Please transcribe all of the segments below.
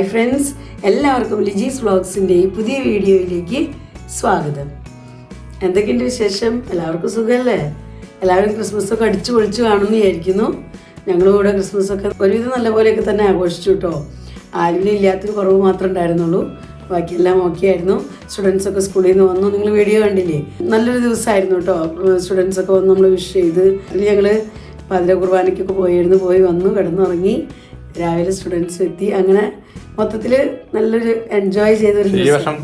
Hi friends, എല്ലാവർക്കും ലിജീസ് വ്ളോഗ്സിൻ്റെ ഈ പുതിയ വീഡിയോയിലേക്ക് സ്വാഗതം. എന്തൊക്കെയുണ്ട് വിശേഷം? എല്ലാവർക്കും സുഖമല്ലേ? എല്ലാവരും ക്രിസ്മസൊക്കെ അടിച്ചു പൊളിച്ചു കാണുമെന്ന് വിചാരിക്കുന്നു. ഞങ്ങളും ഇവിടെ ക്രിസ്മസൊക്കെ ഒരുവിധം നല്ല പോലെയൊക്കെ തന്നെ ആഘോഷിച്ചു കേട്ടോ. ആരുമില്ലാത്തൊരു കുറവ് മാത്രമേ ഉണ്ടായിരുന്നുള്ളൂ, ബാക്കിയെല്ലാം ഓക്കെ ആയിരുന്നു. സ്റ്റുഡൻസൊക്കെ സ്കൂളിൽ നിന്ന് വന്നു. നിങ്ങൾ വീഡിയോ കണ്ടില്ലേ? നല്ലൊരു ദിവസമായിരുന്നു കേട്ടോ. സ്റ്റുഡൻസൊക്കെ വന്ന് നമ്മൾ വിഷ് ചെയ്ത് ഞങ്ങൾ പാതിര കുർബാനയ്ക്കൊക്കെ പോയി വന്നു, കിടന്നുറങ്ങി. രാവിലെ സ്റ്റുഡൻസ് എത്തി. അങ്ങനെ മൊത്തത്തിൽ നല്ലൊരു എൻജോയ് ചെയ്തൊരു ദിവസം.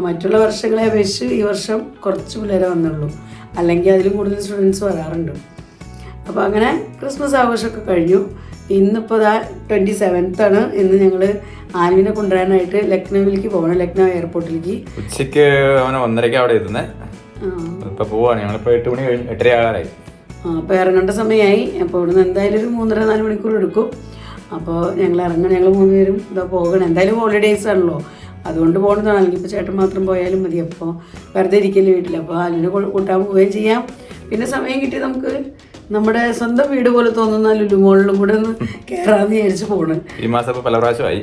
മറ്റുള്ള വർഷങ്ങളെ അപേക്ഷിച്ച് ഈ വർഷം കുറച്ച് പിള്ളേരെ വന്നുള്ളൂ, അല്ലെങ്കിൽ അതിലും കൂടുതൽ സ്റ്റുഡൻസ് വരാറുണ്ട്. അപ്പോൾ അങ്ങനെ ക്രിസ്മസ് ആഘോഷമൊക്കെ കഴിഞ്ഞു. ഇന്നിപ്പോൾ 27th ആണ്. ഇന്ന് ഞങ്ങൾ ആൽവിനെ കൊണ്ടുവരാനായിട്ട് ലക്നൌവിലേക്ക് പോകണം, ലക്നൗ എയർപോർട്ടിലേക്ക്. ഉച്ചയ്ക്ക് 1:30 അവിടെ എത്തുന്നത്. ഇപ്പോൾ പോവാണ്. ഞങ്ങളിപ്പോൾ 8 മണി 8:30 ആകാറായി. അപ്പോൾ ഇറങ്ങേണ്ട സമയമായി. അപ്പോൾ ഇവിടുന്ന് എന്തായാലും ഒരു 3.5-4 മണിക്കൂർ എടുക്കും. അപ്പോൾ ഞങ്ങൾ ഇറങ്ങണം. ഞങ്ങൾ 3 പേരും ഇതാ പോകണം. എന്തായാലും ഹോളിഡേയ്സ് ആണല്ലോ, അതുകൊണ്ട് പോകുന്നതാണ്. അല്ലെങ്കിൽ ഇപ്പോൾ ചേട്ടൻ മാത്രം പോയാലും മതി. അപ്പോൾ വെറുതെ ഇരിക്കല്ലേ വീട്ടിൽ. അപ്പോൾ ആലിനെ കൂട്ടാൻ പോവുകയും ചെയ്യാം. പിന്നെ സമയം കിട്ടി നമുക്ക് നമ്മുടെ സ്വന്തം വീട് പോലെ തോന്നുന്ന ലുലുമോളിലും കൂടെ ഒന്ന് കയറാമെന്ന് വിചാരിച്ച് പോകണം. ഈ മാസം പല പ്രാവശ്യമായി.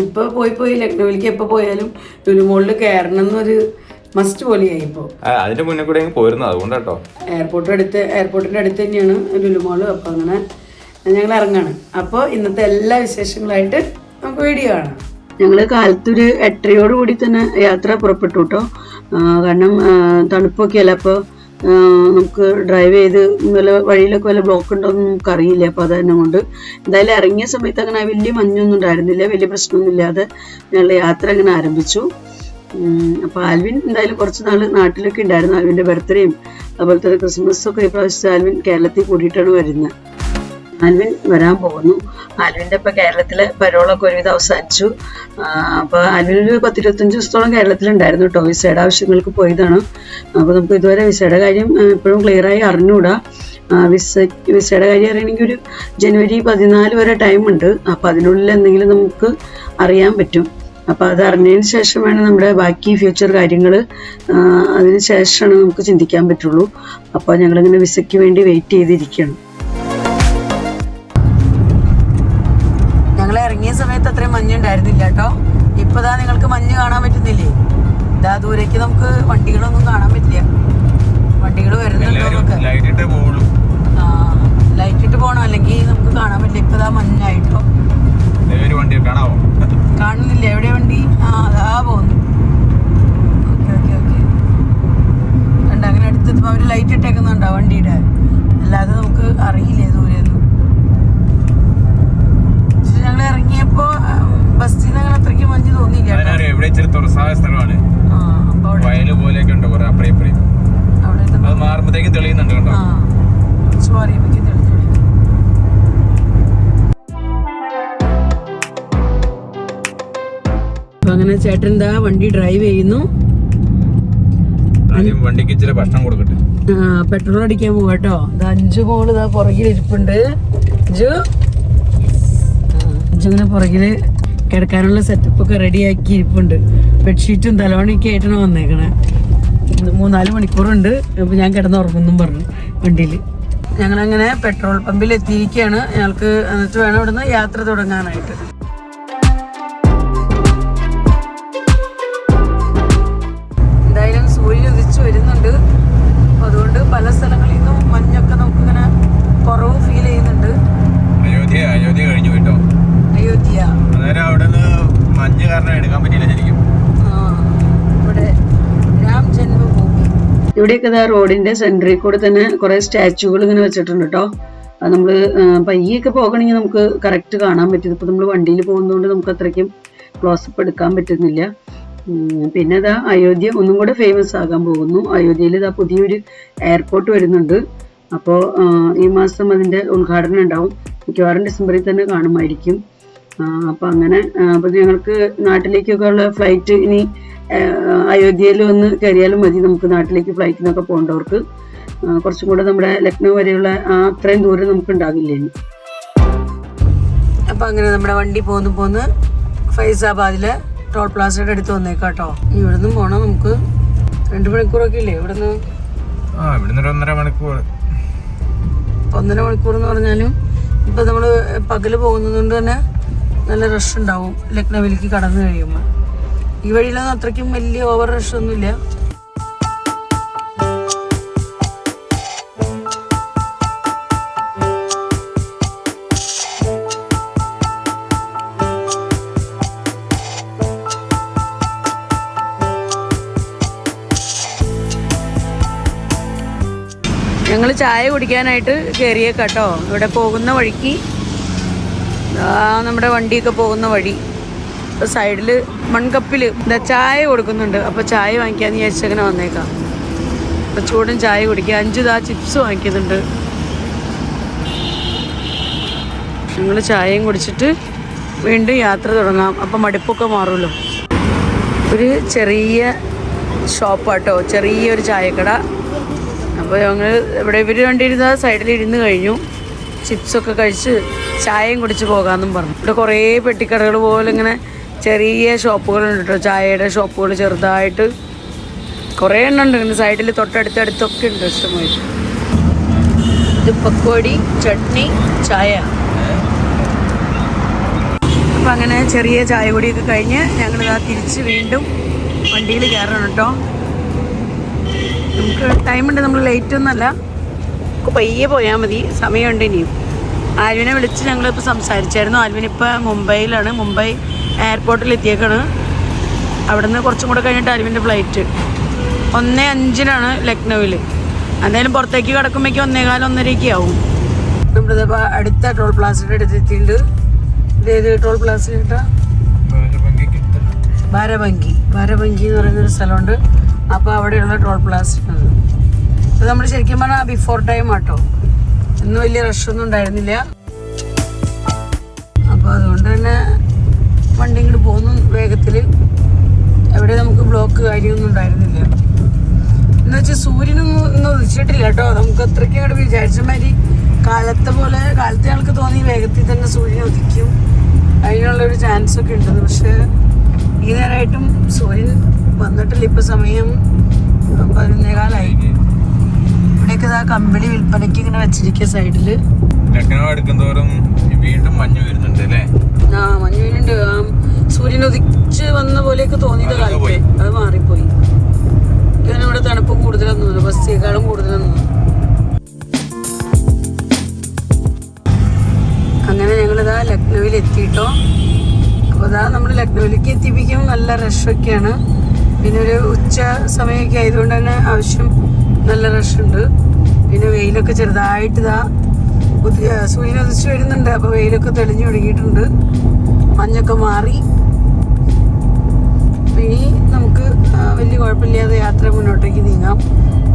ഇപ്പോൾ പോയി ലക്നൌവിലേക്ക് എപ്പോൾ പോയാലും ലുലുമോളിൽ കയറണം എന്നൊരു മസ്റ്റ് പോലെയായി. ഇപ്പോൾ അതിന്റെ മുന്നേ കൂടെ പോയിരുന്നു, അതുകൊണ്ട് കേട്ടോ. എയർപോർട്ടിന്റെ അടുത്ത് തന്നെയാണ് ലുലുമോള്. അപ്പോൾ അങ്ങനെ ഞങ്ങൾ ഇറങ്ങാണ്. അപ്പോൾ ഇന്നത്തെ എല്ലാ വിശേഷങ്ങളായിട്ട് നമുക്ക് വീഡിയോ കാണാം. ഞങ്ങൾ കാലത്തൊരു 8:30 കൂടി തന്നെ യാത്ര പുറപ്പെട്ടു കേട്ടോ. കാരണം തണുപ്പൊക്കെ അല്ല. അപ്പോൾ നമുക്ക് ഡ്രൈവ് ചെയ്ത് വല്ല വഴിയിലൊക്കെ വല്ല ബ്ലോക്ക് ഉണ്ടോയെന്ന് നമുക്ക് അറിയില്ല. അപ്പോൾ അത് തന്നെ കൊണ്ട് എന്തായാലും ഇറങ്ങിയ സമയത്ത് അങ്ങനെ വലിയ മഞ്ഞൊന്നും ഉണ്ടായിരുന്നില്ല, വലിയ പ്രശ്നമൊന്നും ഇല്ലാതെ ഞങ്ങളുടെ യാത്ര അങ്ങനെ ആരംഭിച്ചു. അപ്പോൾ ആൽവിൻ എന്തായാലും കുറച്ച് നാൾ നാട്ടിലൊക്കെ ഉണ്ടായിരുന്നു. ആൽവിൻ്റെ ബർത്ത്ഡേയും അതുപോലെ തന്നെ ക്രിസ്മസൊക്കെ ഈ പ്രാവശ്യം ആൽവിൻ കേരളത്തിൽ കൂടിയിട്ടാണ് വരുന്നത്. ആൽവിൻ വരാൻ പോകുന്നു. ആൽവിൻ്റെ ഇപ്പോൾ കേരളത്തിലെ പരോളൊക്കെ ഒരുവിധം അവസാനിച്ചു. അപ്പോൾ ആൽവിനൊരു 10-25 ദിവസത്തോളം കേരളത്തിലുണ്ടായിരുന്നു കേട്ടോ. വിസയുടെ ആവശ്യങ്ങൾക്ക് പോയതാണ്. അപ്പോൾ നമുക്ക് ഇതുവരെ വിസയുടെ കാര്യം ഇപ്പോഴും ക്ലിയറായി അറിഞ്ഞുകൂടാ. വിസയുടെ കാര്യം അറിയണമെങ്കിൽ ഒരു ജനുവരി 14 വരെ ടൈമുണ്ട്. അപ്പോൾ അതിനുള്ളിൽ എന്തെങ്കിലും നമുക്ക് അറിയാൻ പറ്റും. അപ്പോൾ അത് അറിഞ്ഞതിന് ശേഷം വേണം നമ്മുടെ ബാക്കി ഫ്യൂച്ചർ കാര്യങ്ങൾ, അതിന് ശേഷമാണ് നമുക്ക് ചിന്തിക്കാൻ പറ്റുള്ളൂ. അപ്പോൾ ഞങ്ങളിങ്ങനെ വിസയ്ക്ക് വേണ്ടി വെയിറ്റ് ചെയ്തിരിക്കുകയാണ്. ഞങ്ങൾ ഇറങ്ങിയ സമയത്ത് അത്രയും മഞ്ഞുണ്ടായിരുന്നില്ല കേട്ടോ. ഇപ്പോൾ ഇതാ നിങ്ങൾക്ക് മഞ്ഞ് കാണാൻ പറ്റുന്നില്ലേ? ഇതാ ദൂരേക്ക് നമുക്ക് വണ്ടികളൊന്നും കാണാൻ പറ്റില്ല. വണ്ടികൾ വരുന്നുണ്ടോ? ലൈറ്റ് ഇട്ട് പോകണം, അല്ലെങ്കിൽ നമുക്ക് കാണാൻ പറ്റില്ല. ഇപ്പോൾ ഇതാ മഞ്ഞായിട്ടോ. കാണുന്നില്ല? എവിടെ വണ്ടി? അതാ പോകുന്നു. ഓക്കെ കണ്ട, അങ്ങനെ അടുത്തെത്തുമ്പോൾ അവർ ലൈറ്റ് ഇട്ടേക്കുന്നുണ്ടോ വണ്ടിയുടെ? അല്ലാതെ നമുക്ക് അറിയില്ലേ ദൂരെയൊന്നും. പക്ഷെ ഞങ്ങൾ ഇറങ്ങിയപ്പോൾ ബസ്സിൽ നിന്ന് അങ്ങനെ അത്രയ്ക്ക് മഞ്ഞ് തോന്നിയില്ല. അങ്ങനെ ചേട്ടൻ എന്താ വണ്ടി ഡ്രൈവ് ചെയ്യുന്നു. വണ്ടിക്ക് ഇച്ചിരി ഭക്ഷണം കൊടുക്കട്ടെ. പെട്രോൾ അടിക്കാൻ പോവാട്ടോ. 5 മോള് ഇതാ പുറകിൽ ഇരിപ്പുണ്ട്. ഇങ്ങനെ പുറകില് കിടക്കാനുള്ള സെറ്റപ്പ് ഒക്കെ റെഡിയാക്കി ഇരിപ്പുണ്ട്. ബെഡ്ഷീറ്റും തലവണിയൊക്കെ ആയിട്ടാണ് വന്നേക്കണേ. 3-4 മണിക്കൂറുണ്ട്. അപ്പോൾ ഞാൻ കിടന്നുറങ്ങുന്നും പറഞ്ഞു വണ്ടിയിൽ. ഞങ്ങളങ്ങനെ പെട്രോൾ പമ്പിൽ എത്തിയിരിക്കുകയാണ്. ഞങ്ങൾക്ക് എന്നിട്ട് വേണം ഇവിടുന്ന് യാത്ര തുടങ്ങാനായിട്ട്. എന്തായാലും സൂര്യൻ ഉദിച്ചു വരുന്നുണ്ട്. അതുകൊണ്ട് പല സ്ഥലങ്ങളിൽ നിന്നും മഞ്ഞൊക്കെ നമുക്കിങ്ങനെ കുറവ് ഫീൽ ചെയ്യുന്നുണ്ട്. അയോധ്യ കഴിഞ്ഞു കേട്ടോ. അയോധ്യ അവിടെ മഞ്ഞ് കാരണം എടുക്കാൻ പറ്റില്ല ശരിക്കും. ഇവിടെ രാം ജന്മഭൂമി. ഇവിടെയൊക്കെ റോഡിന്റെ സെന്ററിൽ കൂടെ തന്നെ കുറെ സ്റ്റാച്ചുകൾ ഇങ്ങനെ വെച്ചിട്ടുണ്ട് കേട്ടോ. അത് നമ്മൾ പയ്യൊക്കെ പോകണമെങ്കിൽ നമുക്ക് കറക്റ്റ് കാണാൻ പറ്റും. ഇപ്പോൾ നമ്മൾ വണ്ടിയിൽ പോകുന്നതുകൊണ്ട് നമുക്ക് അത്രയ്ക്കും ക്ലോസപ്പ് എടുക്കാൻ പറ്റുന്നില്ല. പിന്നെ ഇതാ അയോധ്യ ഒന്നും കൂടെ ഫേമസ് ആകാൻ പോകുന്നു. അയോധ്യയിൽ ഇതാ പുതിയൊരു എയർപോർട്ട് വരുന്നുണ്ട്. അപ്പോൾ ഈ മാസം അതിൻ്റെ ഉദ്ഘാടനം ഉണ്ടാവും. മിക്കവാറും ഡിസംബറിൽ തന്നെ കാണുമായിരിക്കും. അപ്പോൾ അങ്ങനെ അപ്പോൾ ഞങ്ങൾക്ക് നാട്ടിലേക്കൊക്കെ ഉള്ള ഫ്ലൈറ്റ് ഇനി അയോധ്യയിൽ വന്ന് കയറിയാലും മതി. നമുക്ക് നാട്ടിലേക്ക് ഫ്ലൈറ്റിനൊക്കെ പോകേണ്ടവർക്ക് കുറച്ചും കൂടെ നമ്മുടെ ലക്നൗ വരെയുള്ള അത്രയും ദൂരം നമുക്ക് ഉണ്ടാകില്ല ഇനി. അപ്പോൾ അങ്ങനെ നമ്മുടെ വണ്ടി പോന്ന് ഫൈസാബാദിലെ ടോൾ പ്ലാസയുടെ അടുത്ത് വന്നേക്കാം കേട്ടോ. ഇവിടെ നിന്നും പോകണം നമുക്ക്. 2 മണിക്കൂറൊക്കെ ഇല്ലേ ഇവിടുന്ന്? 1.5 മണിക്കൂർ. 1.5 മണിക്കൂർ എന്ന് പറഞ്ഞാലും ഇപ്പോൾ നമ്മൾ പകല് പോകുന്നത് കൊണ്ട് തന്നെ നല്ല റഷ് ഉണ്ടാവും ലക്നൌവിലേക്ക് കടന്നു കഴിയുമ്പോൾ. ഈ വഴിയിലൊന്നും അത്രയ്ക്കും വലിയ ഓവർ റഷ് ഒന്നുമില്ല. ഞങ്ങൾ ചായ കുടിക്കാനായിട്ട് കയറിയേക്കാട്ടോ. ഇവിടെ പോകുന്ന വഴിക്ക് നമ്മുടെ വണ്ടിയൊക്കെ പോകുന്ന വഴി സൈഡിൽ മൺകപ്പിൽ ചായ കൊടുക്കുന്നുണ്ട്. അപ്പോൾ ചായ വാങ്ങിക്കാമെന്ന് വിചാരിച്ചങ്ങനെ വന്നേക്കാം. അപ്പോൾ ചൂടൻ ചായ കുടിക്കുക. 5 ചിപ്സ് വാങ്ങിക്കുന്നുണ്ട്. ഞങ്ങൾ ചായയും കുടിച്ചിട്ട് വീണ്ടും യാത്ര തുടങ്ങാം. അപ്പോൾ മടുപ്പൊക്കെ മാറുമല്ലോ. ഒരു ചെറിയ ഷോപ്പാട്ടോ, ചെറിയൊരു ചായക്കട. അപ്പോൾ ഞങ്ങൾ ഇവിടെ ഇവർ കണ്ടിരുന്ന സൈഡിൽ ഇരുന്ന് കഴിഞ്ഞു. ചിപ്സൊക്കെ കഴിച്ച് ചായയും കുടിച്ച് പോകാമെന്നും പറഞ്ഞു. ഇവിടെ കുറേ പെട്ടിക്കടകൾ പോലെ ഇങ്ങനെ ചെറിയ ഷോപ്പുകളുണ്ട് കേട്ടോ. ചായയുടെ ഷോപ്പുകൾ ചെറുതായിട്ട് കുറേ എണ്ണം ഉണ്ട്. ഇങ്ങനെ സൈഡിൽ തൊട്ടടുത്തടുത്തൊക്കെ ഉണ്ട് ഇഷ്ടമായി. ഇത് പക്കോടി, ചട്നി, ചായ. അപ്പം അങ്ങനെ ചെറിയ ചായ കുടിയൊക്കെ കഴിഞ്ഞ് ഞങ്ങളിതാ തിരിച്ച് വീണ്ടും വണ്ടിയിൽ കയറണം കേട്ടോ. നമുക്ക് ടൈമുണ്ട്, നമ്മൾ ലേറ്റ് ഒന്നുമല്ല. നമുക്ക് പയ്യെ പോയാൽ മതി, സമയമുണ്ട് ഇനിയും. ആൽവിനെ വിളിച്ച് ഞങ്ങളിപ്പോൾ സംസാരിച്ചായിരുന്നു. ആൽവിനിപ്പോൾ മുംബൈയിലാണ്, മുംബൈ എയർപോർട്ടിൽ എത്തിയേക്കാണ്. അവിടെ നിന്ന് കുറച്ചും കൂടെ കഴിഞ്ഞിട്ട് ആൽവിൻ്റെ ഫ്ലൈറ്റ് 1:05 ലക്നൌവിൽ. എന്തായാലും പുറത്തേക്ക് കിടക്കുമ്പോഴേക്കും 1:15, 1:30 ആവും. നമ്മളിതിപ്പോൾ അടുത്ത ടോൾ പ്ലാസയുടെ അടുത്ത് എത്തിയിട്ടുണ്ട്. ഇതേത് ടോൾ പ്ലാസ കേട്ടാ? ബാരബങ്കി എന്ന് പറയുന്നൊരു സ്ഥലമുണ്ട്. അപ്പോൾ അവിടെയുള്ള ടോൾ പ്ലാസ അത് നമ്മൾ ശരിക്കും പറഞ്ഞാൽ ബിഫോർ ടൈം ആട്ടോ. ഇന്ന് വലിയ റഷൊന്നും ഉണ്ടായിരുന്നില്ല. അപ്പോൾ അതുകൊണ്ട് തന്നെ വണ്ടി ഇങ്ങോട്ട് പോകുന്നു വേഗത്തിൽ. എവിടെ നമുക്ക് ബ്ലോക്ക് കാര്യമൊന്നും ഉണ്ടായിരുന്നില്ല. എന്ന് വെച്ചാൽ സൂര്യനൊന്നും ഇന്ന് ഉദിച്ചിട്ടില്ല കേട്ടോ. നമുക്ക് അത്രയ്ക്ക് അങ്ങോട്ട് വിചാരിച്ച മാതിരി കാലത്തെ ഞങ്ങൾക്ക് തോന്നി വേഗത്തിൽ തന്നെ സൂര്യൻ ഉദിക്കും, അതിനുള്ളൊരു ചാൻസൊക്കെ ഉണ്ട്. പക്ഷേ ഈ നേരമായിട്ടും സൂര്യൻ വന്നിട്ടില്ല. ഇപ്പം സമയം 11:15. ഇവിടെയൊക്കെ കമ്പിളി വിൽപ്പനയ്ക്ക് ഇങ്ങനെ വെച്ചിരിക്കുക സൈഡിൽ. വീണ്ടും മഞ്ഞ് വരുന്നുണ്ട് അല്ലേ? മഞ്ഞ് വരുന്നുണ്ട്. സൂര്യൻ ഉദിച്ച് വന്ന പോലെയൊക്കെ തോന്നിയത് കാലത്ത് അത് മാറിപ്പോയി. ഇങ്ങനെ ഇവിടെ തണുപ്പ് കൂടുതലൊന്നും, ബസ്സിയേക്കാളും കൂടുതലൊന്നും. അങ്ങനെ ഞങ്ങളിതാ ലക്നൌവിൽ എത്തിയിട്ടോ. അപ്പോൾ നമ്മൾ ലക്നൌവിലേക്ക് എത്തിപ്പിക്കും നല്ല റഷൊക്കെയാണ്. പിന്നെ ഒരു ഉച്ച സമയമൊക്കെ ആയതുകൊണ്ട് തന്നെ ആവശ്യം നല്ല റഷുണ്ട്. പിന്നെ വെയിലൊക്കെ ചെറുതായിട്ട് സൂര്യൻ ഉദിച്ച് വരുന്നുണ്ട്. അപ്പോൾ വെയിലൊക്കെ തെളിഞ്ഞു തുടങ്ങിയിട്ടുണ്ട്, മഞ്ഞൊക്കെ മാറി. ഇനി നമുക്ക് വലിയ കുഴപ്പമില്ലാതെ യാത്ര മുന്നോട്ടേക്ക് നീങ്ങാം.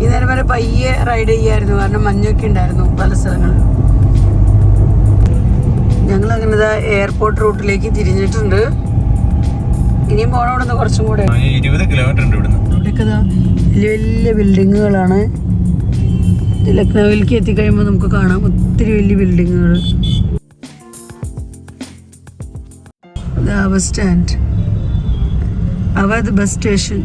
ഈ നേരം വരെ പയ്യെ റൈഡ് ചെയ്യായിരുന്നു, കാരണം മഞ്ഞൊക്കെ ഉണ്ടായിരുന്നു പല സ്ഥലങ്ങളിൽ. ഞങ്ങളങ്ങനെ എയർപോർട്ട് റൂട്ടിലേക്ക് തിരിഞ്ഞിട്ടുണ്ട്. ഇനിയും പോകണം ഇവിടുന്ന് കുറച്ചും കൂടെ. 20 കിലോമീറ്റർ ഉണ്ട് ഇവിടുന്ന്. ഇവിടെയൊക്കെ വലിയ വലിയ ബിൽഡിങ്ങുകളാണ്. ലക്നൌവിലേക്ക് എത്തിക്കഴിയുമ്പോൾ നമുക്ക് കാണാം ഒത്തിരി വലിയ ബിൽഡിങ്ങുകൾ. Bus stand, Awadh bus station.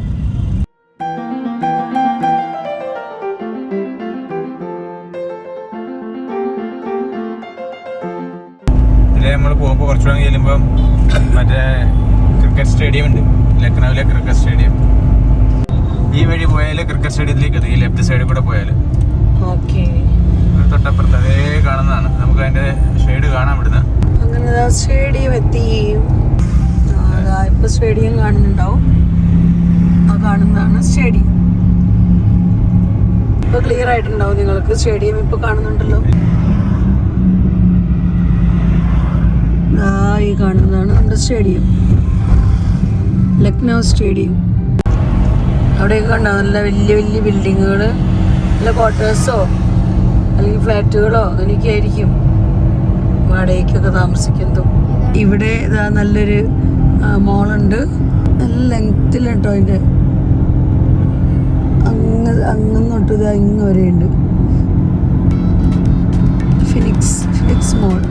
നമ്മൾ പോകുമ്പോൾ കുറച്ചുകൂടെ ചെല്ലുമ്പോൾ മറ്റേ ക്രിക്കറ്റ് സ്റ്റേഡിയം ഉണ്ട്, ലക്നൌവിലെ ക്രിക്കറ്റ് സ്റ്റേഡിയം. ഈ വഴി പോയാൽ ക്രിക്കറ്റ് സ്റ്റേഡിയത്തിലേക്ക് എത്തും. ഈ ലെഫ്റ്റ് സൈഡിൽ കൂടെ പോയാൽ തൊട്ടപ്പുറത്ത് അതേ കാണുന്നതാണ്. നമുക്ക് അതിന്റെ ഷെയ്ഡ് കാണാൻ വിടുന്ന. അങ്ങനെ സ്റ്റേഡിയം എത്തി. ഇപ്പൊ സ്റ്റേഡിയം കാണുന്നുണ്ടാവും. ആ കാണുന്നതാണ് സ്റ്റേഡിയം. ഇപ്പൊ ക്ലിയർ ആയിട്ടുണ്ടാവും നിങ്ങൾക്ക്. സ്റ്റേഡിയം ഇപ്പൊ കാണുന്നുണ്ടല്ലോ. ഈ കാണുന്നതാണ് നമ്മുടെ സ്റ്റേഡിയം, ലക്നൗ സ്റ്റേഡിയം. അവിടെയൊക്കെ കണ്ടോ നല്ല വലിയ വലിയ ബിൽഡിങ്ങുകൾ, നല്ല ക്വാർട്ടേഴ്സോ അല്ലെങ്കിൽ ഫ്ലാറ്റുകളോ അങ്ങനെയൊക്കെ ആയിരിക്കും വാടകയ്ക്കൊക്കെ താമസിക്കുന്നതും. ഇവിടെ ഇതാ നല്ലൊരു മോളുണ്ട്, നല്ല ലെങ്ത്തിൽ കേട്ടോ. അതിൻ്റെ അങ്ങ് തൊട്ട് ഇതാ ഇങ്ങ് വരെയുണ്ട്. ഫിനിക്സ് മോൾ.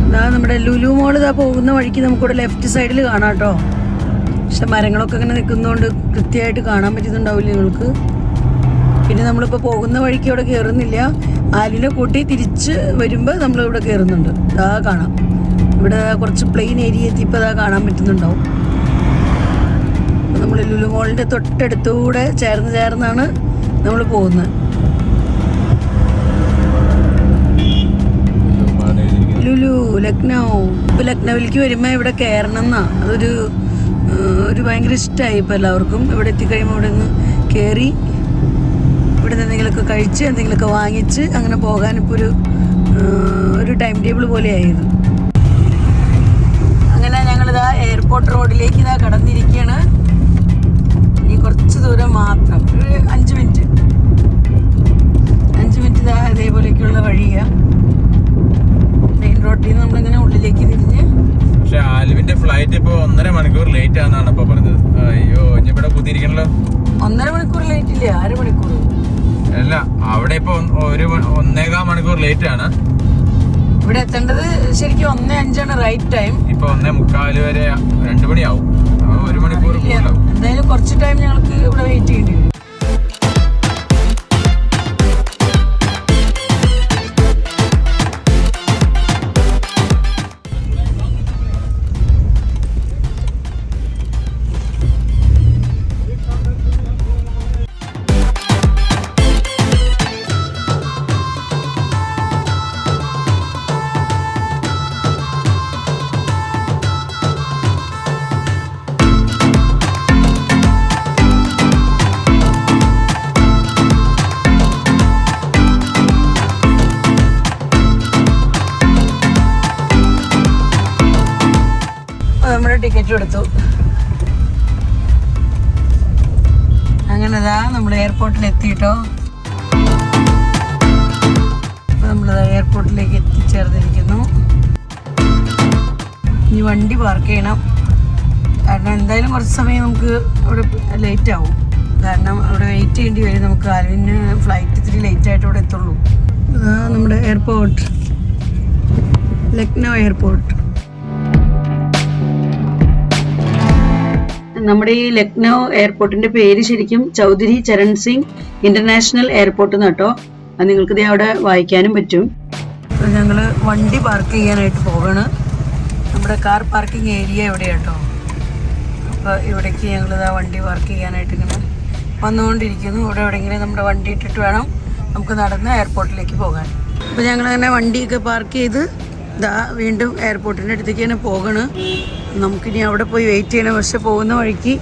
ഇതാ നമ്മുടെ ലുലു മോൾ ഇതാ പോകുന്ന വഴിക്ക് നമുക്കിവിടെ ലെഫ്റ്റ് സൈഡിൽ കാണാം കേട്ടോ. പക്ഷെ മരങ്ങളൊക്കെ ഇങ്ങനെ നിൽക്കുന്നതുകൊണ്ട് കൃത്യമായിട്ട് കാണാൻ പറ്റുന്നുണ്ടാവില്ല നിങ്ങൾക്ക്. പിന്നെ നമ്മളിപ്പോൾ പോകുന്ന വഴിക്ക് ഇവിടെ കയറുന്നില്ല. ആലിനെ കൂട്ടി തിരിച്ച് വരുമ്പോൾ നമ്മളിവിടെ കയറുന്നുണ്ട്. ഇതാ കാണാം ഇവിടെ കുറച്ച് പ്ലെയിൻ ഏരിയ എത്തിയപ്പോൾ അതാ കാണാൻ പറ്റുന്നുണ്ടാവും. നമ്മൾ ലുലു മോളിൻ്റെ തൊട്ടടുത്തൂടെ ചേർന്നാണ് നമ്മൾ പോകുന്നത്. ലുലു ലക്നൗ. ഇപ്പോൾ ലക്നൗവിലേക്ക് വരുമ്പോൾ ഇവിടെ കയറണം എന്നാ ഒരു ഭയങ്കര ഇഷ്ടമായി ഇപ്പോൾ എല്ലാവർക്കും. ഇവിടെ എത്തിക്കഴിയുമ്പോൾ ഇവിടെ നിന്ന് കയറി ഇവിടെ നിന്ന് എന്തെങ്കിലുമൊക്കെ കഴിച്ച് എന്തെങ്കിലുമൊക്കെ വാങ്ങിച്ച് അങ്ങനെ പോകാൻ ഇപ്പോൾ ഒരു ടൈം ടേബിൾ പോലെയായത്. അങ്ങനെ ഞങ്ങളിതാ എയർപോർട്ട് റോഡിലേക്ക് ഇതാ കടന്നിരിക്കുകയാണ്. ഇനി കുറച്ച് ദൂരം മാത്രം, ഒരു 5 മിനിറ്റ് ഇതാ അതേപോലെയൊക്കെയുള്ള വഴിയാണ്. മെയിൻ റോഡിൽ നിന്ന് നമ്മളിങ്ങനെ ഉള്ളിലേക്ക് തിരിഞ്ഞ്. പക്ഷെ ആൽവിന്റെ ഫ്ലൈറ്റ് ഇപ്പൊ 1.5 മണിക്കൂർ ലേറ്റ് ആണെന്നാണ് ഇപ്പൊ പറഞ്ഞത്. അയ്യോ ഇനി ഇവിടെ കുത്തിയിരിക്കണല്ലോ. 1.5 മണിക്കൂർ ലേറ്റ് ഇല്ല, 1/2 മണിക്കൂർ. അല്ല, അവിടെ ഇപ്പൊ 1.25 മണിക്കൂർ ലേറ്റ് ആണ്. ഇവിടെ എത്തേണ്ടത് ശരിക്കും 1:05 റൈറ്റ് ടൈം. ഇപ്പൊ 1:45 വരെ 2 മണിയാവും. 1 മണിക്കൂർ എന്തായാലും കുറച്ച് ടൈം ഞങ്ങൾക്ക് ഇവിടെ വെയിറ്റ് ചെയ്യേണ്ടി വരും. നമ്മുടെ ടിക്കറ്റ് എടുത്തു. അങ്ങനെതാ നമ്മൾ എയർപോർട്ടിൽ എത്തിയിട്ടോ. നമ്മളിതാ എയർപോർട്ടിലേക്ക് എത്തിച്ചേർന്നിരിക്കുന്നു. ഇനി വണ്ടി പാർക്ക് ചെയ്യണം. കാരണം എന്തായാലും കുറച്ച് സമയം നമുക്ക് അവിടെ ലേറ്റ് ആവും. കാരണം അവിടെ വെയിറ്റ് ചെയ്യേണ്ടി വരും. നമുക്ക് ആൽവിന് ഫ്ലൈറ്റ് ഇത്തിരി ലേറ്റ് ആയിട്ട് ഇവിടെ എത്തുള്ളൂ. നമ്മുടെ എയർപോർട്ട്, ലക്നൗ എയർപോർട്ട്. നമ്മുടെ ഈ ലക്നൗ എയർപോർട്ടിന്റെ പേര് ശരിക്കും ചൗധരി ചരൺ സിംഗ് ഇന്റർനാഷണൽ എയർപോർട്ട് കേട്ടോ. അത് നിങ്ങൾക്ക് ഇത് അവിടെ വായിക്കാനും പറ്റും. ഞങ്ങൾ വണ്ടി പാർക്ക് ചെയ്യാനായിട്ട് പോവാണ്. നമ്മുടെ കാർ പാർക്കിംഗ് ഏരിയ എവിടെയാട്ടോ. അപ്പോൾ ഇവിടേക്ക് ഞങ്ങളിതാ വണ്ടി പാർക്ക് ചെയ്യാനായിട്ട് ഇങ്ങനെ വന്നുകൊണ്ടിരിക്കുന്നു. ഇവിടെ എവിടെയെങ്കിലും നമ്മുടെ വണ്ടി ഇട്ടിട്ട് വേണം നമുക്ക് നടന്ന് എയർപോർട്ടിലേക്ക് പോകാൻ. അപ്പോൾ ഞങ്ങളങ്ങനെ വണ്ടിയൊക്കെ പാർക്ക് ചെയ്ത് ഇതാ വീണ്ടും എയർപോർട്ടിൻ്റെ അടുത്തേക്ക് തന്നെ പോകണ്. നമുക്കിനി അവിടെ പോയി വെയിറ്റ് ചെയ്യണം. പക്ഷെ പോകുന്ന വഴിക്ക്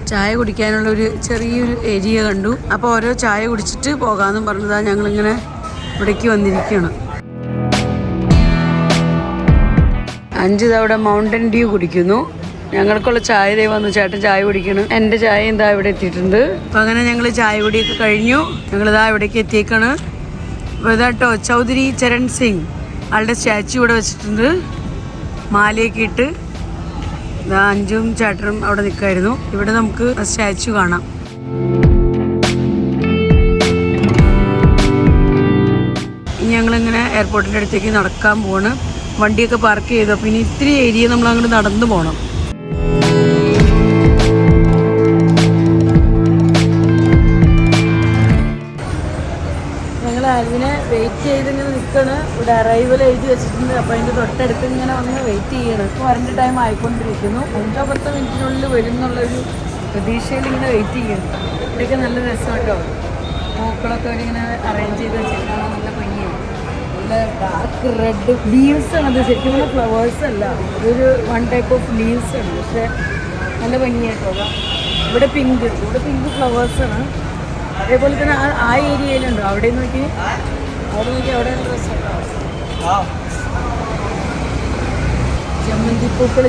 ചായ കുടിക്കാനുള്ളൊരു ചെറിയൊരു ഏരിയ കണ്ടു. അപ്പോൾ ഓരോ ചായ കുടിച്ചിട്ട് പോകാമെന്നും പറഞ്ഞതാണ് ഞങ്ങളിങ്ങനെ ഇവിടേക്ക് വന്നിരിക്കുകയാണ്. 5 അവിടെ മൗണ്ടൻ ഡ്യൂ കുടിക്കുന്നു. ഞങ്ങൾക്കുള്ള ചായ ദേ വന്നു. ചേട്ടൻ ചായ കുടിക്കണം. എൻ്റെ ചായ എന്താ ഇവിടെ എത്തിയിട്ടുണ്ട്. അപ്പോൾ അങ്ങനെ ഞങ്ങൾ ചായ കുടിയൊക്കെ കഴിഞ്ഞു. ഞങ്ങളിതാ ഇവിടേക്ക് എത്തിയേക്കാണ്. അപ്പോൾ ഇതാട്ടോ ചൗധരി ചരൺ സിംഗ് ആളുടെ സ്റ്റാച്ചു ഇവിടെ വെച്ചിട്ടുണ്ട്. മാലയൊക്കെ ഇട്ട് അഞ്ചും ചേട്ടനും അവിടെ നിൽക്കായിരുന്നു. ഇവിടെ നമുക്ക് സ്റ്റാച്ചു കാണാം. ഇനി ഞങ്ങളിങ്ങനെ എയർപോർട്ടിൻ്റെ അടുത്തേക്ക് നടക്കാൻ പോവാണ്. വണ്ടിയൊക്കെ പാർക്ക് ചെയ്തു. അപ്പോൾ ഇനി ഇത്തിരി ഏരിയ നമ്മൾ അങ്ങോട്ട് നടന്നു പോകണം. ഞങ്ങൾ ആൽവിനെ വെയിറ്റ് ചെയ്തിങ്ങനെ നിൽക്കണം. ഇവിടെ അറൈവൽ എഴുതി വെച്ചിട്ടുണ്ട്. അപ്പോൾ അതിൻ്റെ തൊട്ടടുത്ത് ഇങ്ങനെ വന്ന് വെയിറ്റ് ചെയ്യണം. ഇപ്പോൾ വരേണ്ട ടൈം ആയിക്കൊണ്ടിരിക്കുന്നു. 5-10 മിനിറ്റിനുള്ളിൽ വരും എന്നുള്ളൊരു പ്രതീക്ഷയിൽ ഇങ്ങനെ വെയിറ്റ് ചെയ്യണം. ഇവിടെയൊക്കെ നല്ല രസം കേട്ടോ. പൂക്കളൊക്കെ അവരിങ്ങനെ അറേഞ്ച് ചെയ്ത് വെച്ചിട്ടാണ്. നല്ല ഭംഗിയാണ്. നല്ല ഡാർക്ക് റെഡ് ലീവ്സ് ആണ്. അത് ശരിക്കും നല്ല ഫ്ലവേഴ്സ് അല്ല, ഇതൊരു 1 ടൈപ്പ് ഓഫ് ലീവ്സ് ആണ്. പക്ഷേ നല്ല ഭംഗിയായിട്ടോ. ഇവിടെ പിങ്ക് ഫ്ലവേഴ്സാണ്. അതേപോലെ തന്നെ ആ ഏരിയയിലുണ്ടോ. അവിടെ നോക്കി അവിടെ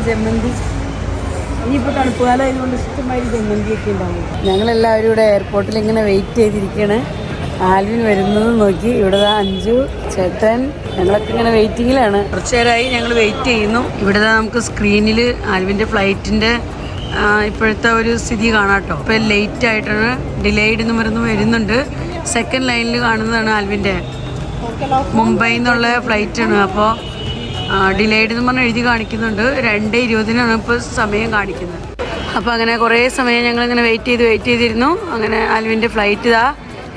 ജമന്തി. ഇനിയിപ്പോൾ തണുപ്പ് കാലം ആയതുകൊണ്ട് ഇഷ്ടമായി ജമന്തിയൊക്കെ ഉണ്ടാവും. ഞങ്ങളെല്ലാവരും ഇവിടെ എയർപോർട്ടിൽ ഇങ്ങനെ വെയിറ്റ് ചെയ്തിരിക്കുകയാണ്. ആൽവിൻ വരുന്നത് നോക്കി. ഇവിടെ 5 ചേട്ടൻ ഞങ്ങളൊക്കെ ഇങ്ങനെ വെയിറ്റിങ്ങിലാണ്. കുറച്ചു നേരമായി ഞങ്ങൾ വെയിറ്റ് ചെയ്യുന്നു. ഇവിടെ നമുക്ക് സ്ക്രീനിൽ ആൽവിൻ്റെ ഫ്ലൈറ്റിൻ്റെ ഇപ്പോഴത്തെ ഒരു സ്ഥിതി കാണാം കേട്ടോ. ഇപ്പോൾ ലേറ്റ് ആയിട്ടാണ്, ഡിലേഡ് എന്ന് വരുന്നുണ്ട്. സെക്കൻഡ് ലൈനിൽ കാണുന്നതാണ് ആൽവിൻ്റെ. മുംബൈയിൽ നിന്നുള്ള ഫ്ലൈറ്റാണ്. അപ്പോൾ ഡിലേഡ് എന്ന് പറഞ്ഞ് എഴുതി കാണിക്കുന്നുണ്ട്. 2:20 ഇപ്പോൾ സമയം കാണിക്കുന്നത്. അപ്പോൾ അങ്ങനെ കുറേ സമയം ഞങ്ങളിങ്ങനെ വെയിറ്റ് ചെയ്തിരുന്നു. അങ്ങനെ ആൽവിൻ്റെ ഫ്ലൈറ്റ്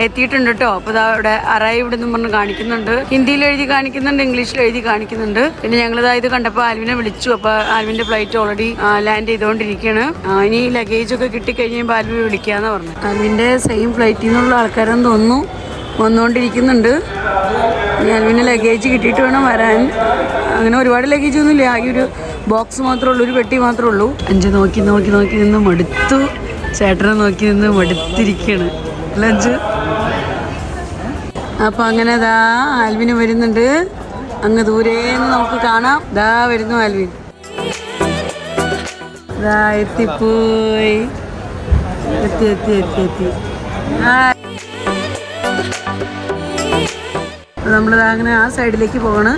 എത്തിയിട്ടുണ്ട് കേട്ടോ. അപ്പോൾ ഇതാ ഇവിടെ അറൈവ്ഡ് എന്ന് പറഞ്ഞ് കാണിക്കുന്നുണ്ട്. ഹിന്ദിയിൽ എഴുതി കാണിക്കുന്നുണ്ട്, ഇംഗ്ലീഷിൽ എഴുതി കാണിക്കുന്നുണ്ട്. പിന്നെ ഞങ്ങളിതാ ഇത് കണ്ടപ്പോൾ ആൽവിനെ വിളിച്ചു. അപ്പോൾ ആൽവിന്റെ ഫ്ലൈറ്റ് ഓൾറെഡി ലാൻഡ് ചെയ്തുകൊണ്ടിരിക്കുകയാണ്. ഇനി ലഗേജ് ഒക്കെ കിട്ടിക്കഴിഞ്ഞപ്പോൾ ആൽവി വിളിക്കാന്ന് പറഞ്ഞു. ആൽവിന്റെ സെയിം ഫ്ലൈറ്റിൽ നിന്നുള്ള ആൾക്കാരെന്ന് തോന്നുന്നു വന്നുകൊണ്ടിരിക്കുന്നുണ്ട്. ഇനി ആൽവിന് ലഗേജ് കിട്ടിയിട്ട് വേണം വരാൻ. അങ്ങനെ ഒരുപാട് ലഗേജ് ഒന്നുമില്ല, ആകെ ഒരു ബോക്സ് മാത്രമേ ഉള്ളൂ, ഒരു പെട്ടി മാത്രമേ ഉള്ളൂ. അഞ്ച് നോക്കി നോക്കി നോക്കി നിന്ന് മടുത്തു. ചേട്ടനെ നോക്കി നിന്ന് മടുത്തിരിക്കുകയാണ് ലഞ്ച്. അപ്പം അങ്ങനെ ദാ ആൽവിന് വരുന്നുണ്ട്. അങ്ങ് ദൂരേന്ന് നമുക്ക് കാണാം. ദാ വരുന്നു ആൽവിൻ. ദാ എത്തിപ്പോയി. എത്തി എത്തി എത്തി എത്തി. നമ്മളിതാ അങ്ങനെ ആ സൈഡിലേക്ക് പോകണം.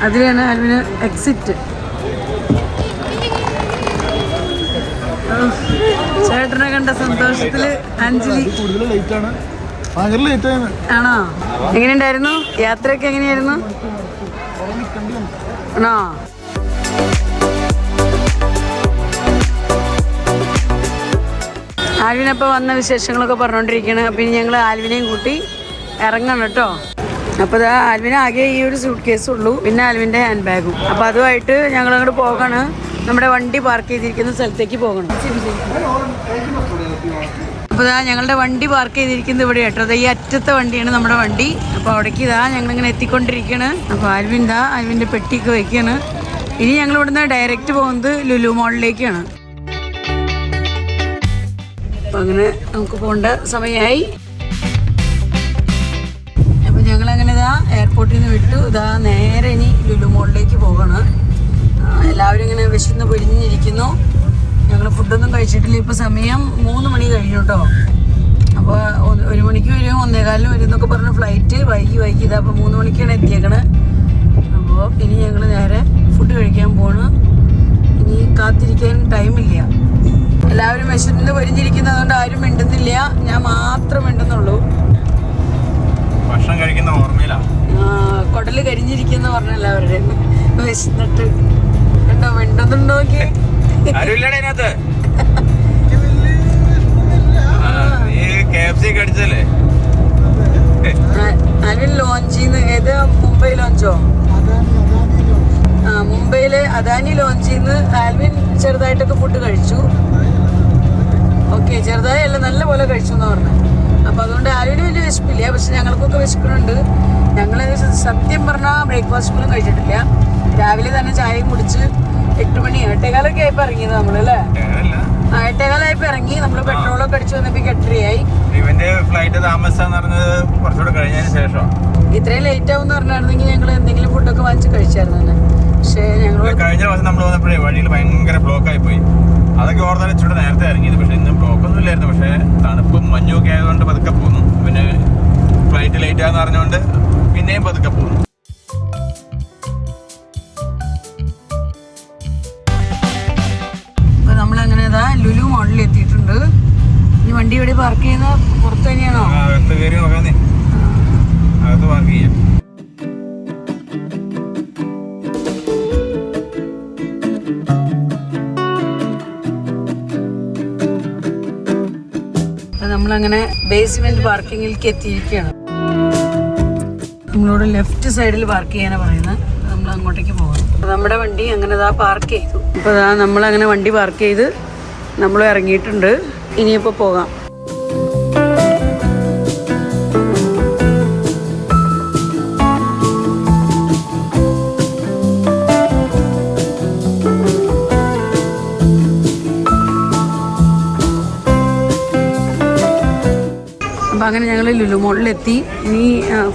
അതിലാണ് ആൽവിന് എക്സിറ്റ്. ചേട്ടനെ കണ്ട സന്തോഷത്തില് അഞ്ജലി. ആണോ? എങ്ങനെയുണ്ടായിരുന്നു യാത്രയൊക്കെ? എങ്ങനെയായിരുന്നു? ആണോ? ആൽവിനപ്പോൾ വന്ന വിശേഷങ്ങളൊക്കെ പറഞ്ഞുകൊണ്ടിരിക്കുകയാണ്. അപ്പം ഇനി ഞങ്ങൾ ആൽവിനെയും കൂട്ടി ഇറങ്ങണം കേട്ടോ. അപ്പോൾ ഇതാ ആൽവിന് ആകെ ഈ ഒരു സൂട്ട് കേസും ഉള്ളൂ, പിന്നെ ആൽവിൻ്റെ ഹാൻഡ് ബാഗും. അപ്പോൾ അതുമായിട്ട് ഞങ്ങൾ അങ്ങോട്ട് പോകണം. നമ്മുടെ വണ്ടി പാർക്ക് ചെയ്തിരിക്കുന്ന സ്ഥലത്തേക്ക് പോകണം. അപ്പോൾ ഇതാ ഞങ്ങളുടെ വണ്ടി പാർക്ക് ചെയ്തിരിക്കുന്നത് ഇവിടെ കേട്ടോ. ഈ അറ്റത്തെ വണ്ടിയാണ് നമ്മുടെ വണ്ടി. അപ്പോൾ അവിടേക്ക് ഇതാ ഞങ്ങളിങ്ങനെ എത്തിക്കൊണ്ടിരിക്കുകയാണ്. അപ്പോൾ ആൽവിൻ ഇതാ ആൽവിൻ്റെ പെട്ടിയൊക്കെ വയ്ക്കുകയാണ്. ഇനി ഞങ്ങൾ ഇവിടുന്ന് ഡയറക്റ്റ് പോകുന്നത് ലുലു മോളിലേക്കാണ്. അപ്പം അങ്ങനെ നമുക്ക് പോകേണ്ട സമയമായി. അപ്പം ഞങ്ങളങ്ങനെ ഇതാ എയർപോർട്ടിൽ നിന്ന് വിട്ടു. ഇതാ നേരെ ഇനി ലുലു മോളിലേക്ക് പോകണം. എല്ലാവരും ഇങ്ങനെ വിശന്ന് പൊരിഞ്ഞിരിക്കുന്നു. ഞങ്ങൾ ഫുഡൊന്നും കഴിച്ചിട്ടില്ല. ഇപ്പോൾ സമയം 3 മണി കഴിഞ്ഞു കേട്ടോ. അപ്പോൾ 1 മണിക്ക് വരും, 1:15 വരും എന്നൊക്കെ പറഞ്ഞ ഫ്ലൈറ്റ് വൈകി ഇതാ. അപ്പോൾ 3 മണിക്കാണ് എത്തിയേക്കണത്. അപ്പോൾ ഇനി ഞങ്ങൾ നേരെ ഫുഡ് കഴിക്കാൻ പോകണം. ഇനി കാത്തിരിക്കാൻ ടൈമില്ല. എല്ലാവരും വിശന്ന് പൊരിഞ്ഞിരിക്കുന്നതുകൊണ്ട് ആരും മിണ്ടുന്നില്ല, ഞാൻ മാത്രം മിണ്ടുന്നുള്ളൂ. ഭക്ഷണം കഴിക്കുന്ന ഓർമ്മയിലാണ്. കുടല് കരിഞ്ഞിരിക്കുന്ന പറഞ്ഞ എല്ലാവരുടെയും വിശന്നിട്ട് കണ്ടോ മിണ്ടുന്നുണ്ടോ നോക്കി. ആൽവിൻ ലോഞ്ച് ചെയ്യുന്ന ഏത് മുംബൈ ലോഞ്ചോ? മുംബൈയിലെ അദാനി ലോഞ്ച് ചെയ്യുന്ന ആൽവിൻ ചെറുതായിട്ടൊക്കെ ഫുഡ് കഴിച്ചു. ഓക്കെ, ചെറുതായി അല്ല നല്ല പോലെ കഴിച്ചു എന്ന് പറഞ്ഞു. അപ്പോൾ അതുകൊണ്ട് ആൽവിന് വലിയ വിശപ്പില്ല, പക്ഷെ ഞങ്ങൾക്കൊക്കെ വിശക്കുന്നുണ്ട്. ഞങ്ങൾ സത്യം പറഞ്ഞാൽ ബ്രേക്ക്ഫാസ്റ്റ് പോലും കഴിച്ചിട്ടില്ല. രാവിലെ തന്നെ ചായയും കുടിച്ച് 8 മണി 8:15 ആയപ്പോൾ ഇറങ്ങിയത് നമ്മൾ അല്ലേ? 8:15 ആയപ്പോൾ ഇറങ്ങി. നമ്മൾ പെട്രോളൊക്കെ അടിച്ചു വന്നപ്പോൾ 8:30 ഇവന്റെ ഫ്ലൈറ്റ് താമസം കുറച്ചുകൂടെ കഴിഞ്ഞതിന് ശേഷം. ഇത്രയും ലേറ്റ് ആവും എന്ന് പറഞ്ഞായിരുന്നെങ്കിൽ ഞങ്ങൾ എന്തെങ്കിലും ഫുഡൊക്കെ വാങ്ങിച്ച് കഴിച്ചായിരുന്നു തന്നെ. പക്ഷേ ഞങ്ങൾ കഴിഞ്ഞ പ്രാവശ്യം നമ്മൾ വന്നപ്പോഴേ വഴിയിൽ ഭയങ്കര ബ്ലോക്കായി പോയി. അതൊക്കെ ഓർത്താൽ ഇച്ചിരി നേരത്തെ ഇറങ്ങിയത്. പക്ഷെ ഇന്നും ബ്ലോക്കൊന്നും ഇല്ലായിരുന്നു. പക്ഷേ തണുപ്പും മഞ്ഞും ഒക്കെ ആയതുകൊണ്ട് പതുക്കെ പോകുന്നു. പിന്നെ ഫ്ലൈറ്റ് ലേറ്റ് ആണെന്ന് അറിഞ്ഞുകൊണ്ട് പിന്നെയും പതുക്കെ പോകുന്നു. അപ്പോൾ നമ്മളങ്ങനെ ലുലു മോളിൽ എത്തിയിട്ടുണ്ട്. ഈ വണ്ടി ഇവിടെ പാർക്ക് ചെയ്യുന്ന പുറത്ത് തന്നെയാണോ? അകത്ത് കയറി നോക്കാന്നേ, അകത്ത് പാർക്ക് ചെയ്യാം. നമ്മളങ്ങനെ ബേസ്മെന്റ് പാർക്കിങ്ങിലേക്ക് എത്തിയിരിക്കുകയാണ്. നമ്മളോട് ലെഫ്റ്റ് സൈഡിൽ പാർക്ക് ചെയ്യാനാണ് പറയുന്നത്. നമ്മൾ അങ്ങോട്ടേക്ക് പോകണം. നമ്മുടെ വണ്ടി അങ്ങനെ പാർക്ക് ചെയ്തു. അപ്പോൾ നമ്മളങ്ങനെ വണ്ടി പാർക്ക് ചെയ്ത് നമ്മൾ ഇറങ്ങിയിട്ടുണ്ട്. ഇനിയിപ്പോൾ പോകാം. അപ്പോൾ അങ്ങനെ ഞങ്ങൾ ലുലു മോളിലെത്തി. ഇനി